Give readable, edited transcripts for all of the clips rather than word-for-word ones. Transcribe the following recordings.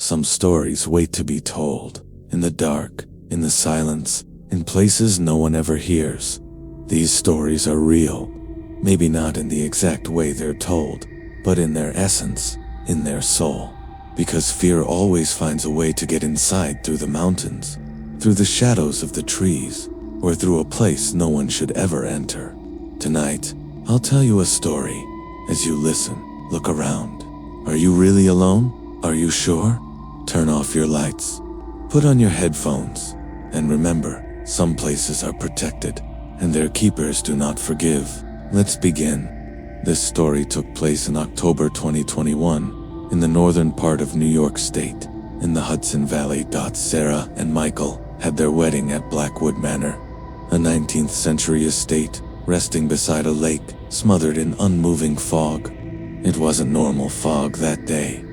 Some stories wait to be told, in the dark, in the silence, in places no one ever hears. These stories are real, maybe not in the exact way they're told, but in their essence, in their soul. Because fear always finds a way to get inside through the mountains, through the shadows of the trees, or through a place no one should ever enter. Tonight, I'll tell you a story. As you listen, look around. Are you really alone? Are you sure? Turn off your lights. Put on your headphones. And remember, some places are protected, and their keepers do not forgive. Let's begin. This story took place in October 2021, in the northern part of New York State, in the Hudson Valley. Sarah and Michael had their wedding at Blackwood Manor, a 19th century estate resting beside a lake smothered in unmoving fog. It wasn't normal fog that day.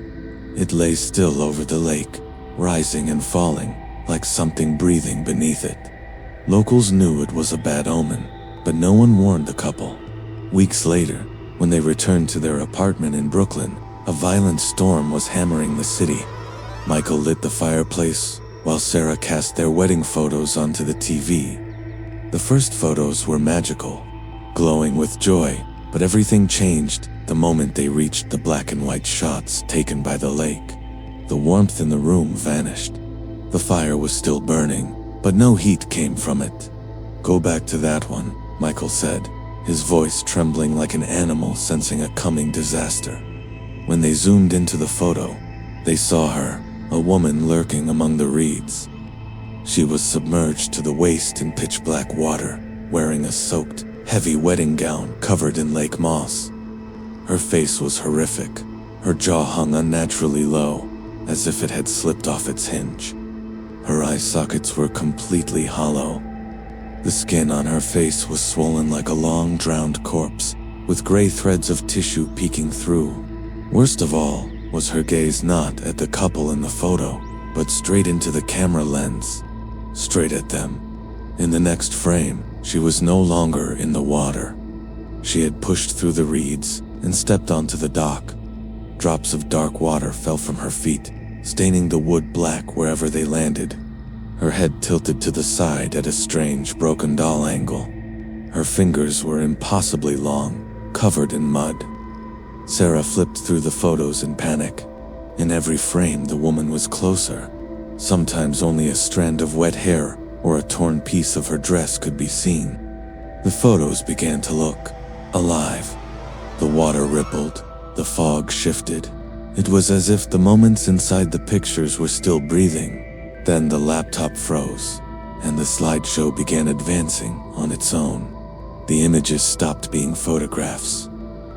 It lay still over the lake, rising and falling, like something breathing beneath it. Locals knew it was a bad omen, but no one warned the couple. Weeks later, when they returned to their apartment in Brooklyn, a violent storm was hammering the city. Michael lit the fireplace, while Sarah cast their wedding photos onto the TV. The first photos were magical, glowing with joy, but everything changed the moment they reached the black and white shots taken by the lake. The warmth in the room vanished. The fire was still burning, but no heat came from it. "Go back to that one," Michael said, his voice trembling like an animal sensing a coming disaster. When they zoomed into the photo, they saw her, a woman lurking among the reeds. She was submerged to the waist in pitch black water, wearing a soaked, heavy wedding gown covered in lake moss. Her face was horrific. Her jaw hung unnaturally low, as if it had slipped off its hinge. Her eye sockets were completely hollow. The skin on her face was swollen like a long drowned corpse, with gray threads of tissue peeking through. Worst of all was her gaze not at the couple in the photo, but straight into the camera lens, straight at them. In the next frame, she was no longer in the water. She had pushed through the reeds and stepped onto the dock. Drops of dark water fell from her feet, staining the wood black wherever they landed. Her head tilted to the side at a strange broken doll angle. Her fingers were impossibly long, covered in mud. Sarah flipped through the photos in panic. In every frame, the woman was closer. Sometimes only a strand of wet hair or a torn piece of her dress could be seen. The photos began to look alive. The water rippled, the fog shifted. It was as if the moments inside the pictures were still breathing. Then the laptop froze, and the slideshow began advancing on its own. The images stopped being photographs.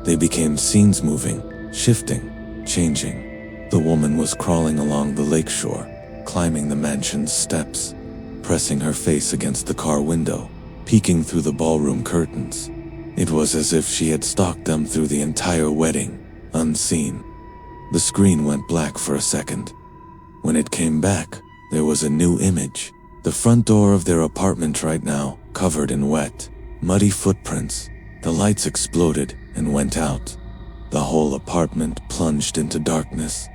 They became scenes moving, shifting, changing. The woman was crawling along the lakeshore, climbing the mansion's steps, pressing her face against the car window, peeking through the ballroom curtains. It was as if she had stalked them through the entire wedding, unseen. The screen went black for a second. When it came back, there was a new image. The front door of their apartment right now, covered in wet, muddy footprints. The lights exploded and went out. The whole apartment plunged into darkness.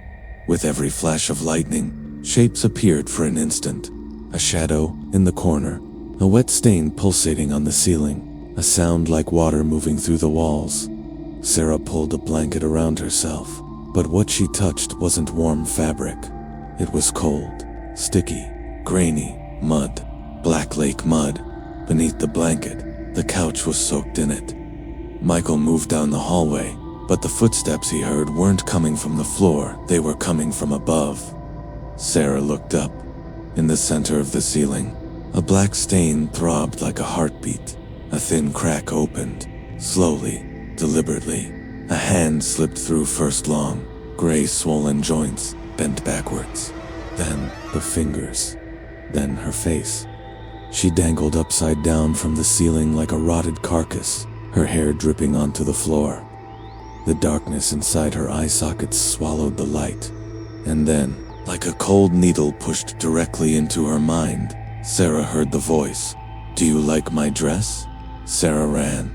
With every flash of lightning, shapes appeared for an instant. A shadow in the corner, a wet stain pulsating on the ceiling, a sound like water moving through the walls. Sarah pulled a blanket around herself, but what she touched wasn't warm fabric. It was cold, sticky, grainy, mud, black lake mud. Beneath the blanket, the couch was soaked in it. Michael moved down the hallway, but the footsteps he heard weren't coming from the floor, they were coming from above. Sarah looked up. In the center of the ceiling, a black stain throbbed like a heartbeat. A thin crack opened, slowly, deliberately. A hand slipped through first long, gray swollen joints, bent backwards. Then the fingers. Then her face. She dangled upside down from the ceiling like a rotted carcass, her hair dripping onto the floor. The darkness inside her eye sockets swallowed the light. And then, like a cold needle pushed directly into her mind, Sarah heard the voice. "Do you like my dress?" Sarah ran.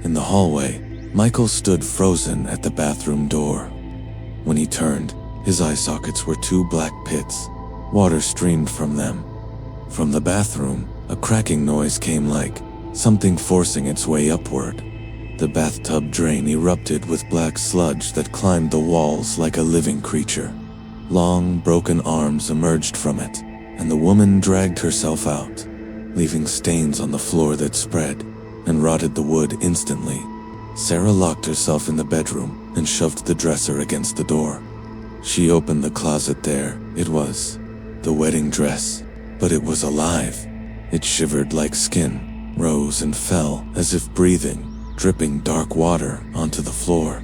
In the hallway, Michael stood frozen at the bathroom door. When he turned, His eye sockets were two black pits. Water streamed from them. From the bathroom, a cracking noise came like something forcing its way upward. The bathtub drain erupted with black sludge that climbed the walls like a living creature. Long, broken arms emerged from it, and the woman dragged herself out, leaving stains on the floor that spread and rotted the wood instantly. Sarah locked herself in the bedroom and shoved the dresser against the door. She opened the closet there. It was the wedding dress, but it was alive. It shivered like skin, rose and fell as if breathing, dripping dark water onto the floor.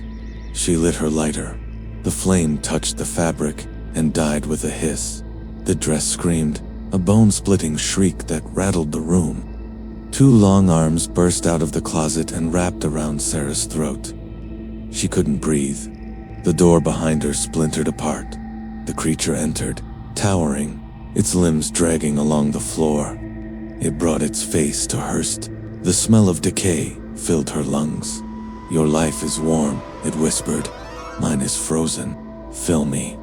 She lit her lighter. The flame touched the fabric and died with a hiss. The dress screamed, a bone-splitting shriek that rattled the room. Two long arms burst out of the closet and wrapped around Sarah's throat. She couldn't breathe. The door behind her splintered apart. The creature entered, towering, its limbs dragging along the floor. It brought its face to Hurst. The smell of decay filled her lungs. "Your life is warm," it whispered. "Mine is frozen. Fill me."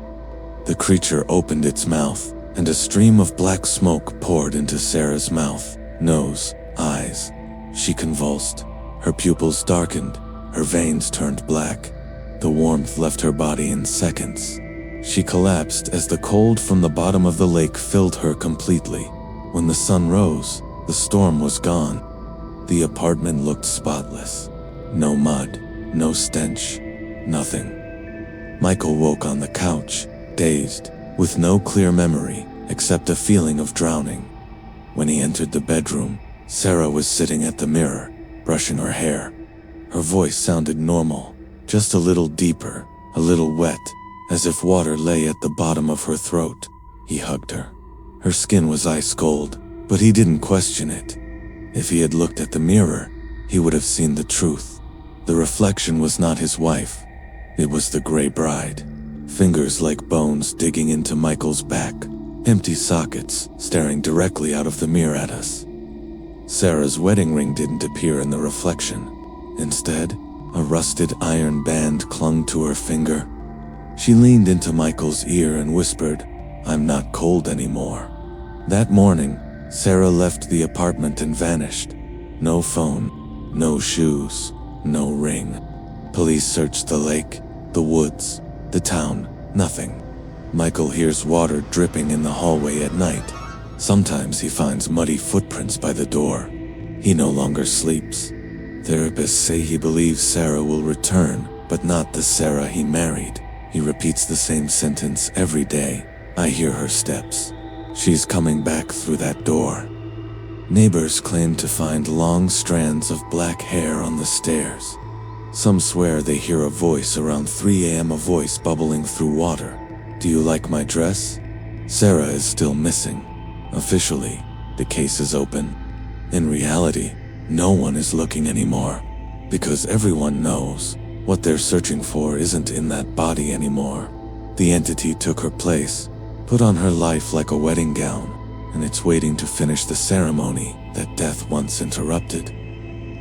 The creature opened its mouth, and a stream of black smoke poured into Sarah's mouth, nose, eyes. She convulsed. Her pupils darkened. Her veins turned black. The warmth left her body in seconds. She collapsed as the cold from the bottom of the lake filled her completely. When the sun rose, the storm was gone. The apartment looked spotless. No mud, no stench, nothing. Michael woke on the couch, dazed, with no clear memory except a feeling of drowning. When he entered the bedroom, Sarah was sitting at the mirror, brushing her hair. Her voice sounded normal, just a little deeper, a little wet, as if water lay at the bottom of her throat. He hugged her. Her skin was ice cold, but he didn't question it. If he had looked at the mirror, he would have seen the truth. The reflection was not his wife. It was the gray bride. Fingers like bones digging into Michael's back. Empty sockets staring directly out of the mirror at us. Sarah's wedding ring didn't appear in the reflection. Instead, a rusted iron band clung to her finger. She leaned into Michael's ear and whispered, "I'm not cold anymore." That morning, Sarah left the apartment and vanished. No phone, no shoes, no ring. Police searched the lake, the woods, the town, nothing. Michael hears water dripping in the hallway at night. Sometimes he finds muddy footprints by the door. He no longer sleeps. Therapists say he believes Sarah will return, but not the Sarah he married. He repeats the same sentence every day. "I hear her steps. She's coming back through that door." Neighbors claim to find long strands of black hair on the stairs. Some swear they hear a voice around 3 a.m., a voice bubbling through water. "Do you like my dress?" Sarah is still missing. Officially, the case is open. In reality, no one is looking anymore, because everyone knows what they're searching for isn't in that body anymore. The entity took her place, put on her life like a wedding gown, and it's waiting to finish the ceremony that death once interrupted.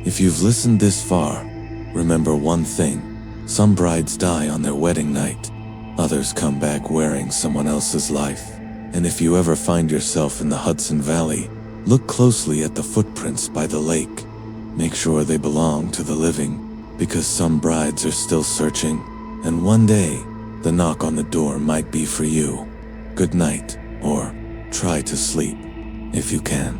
If you've listened this far, remember one thing: some brides die on their wedding night. Others come back wearing someone else's life. And if you ever find yourself in the Hudson Valley, look closely at the footprints by the lake. Make sure they belong to the living, because some brides are still searching, and one day, the knock on the door might be for you. Good night, or try to sleep, if you can.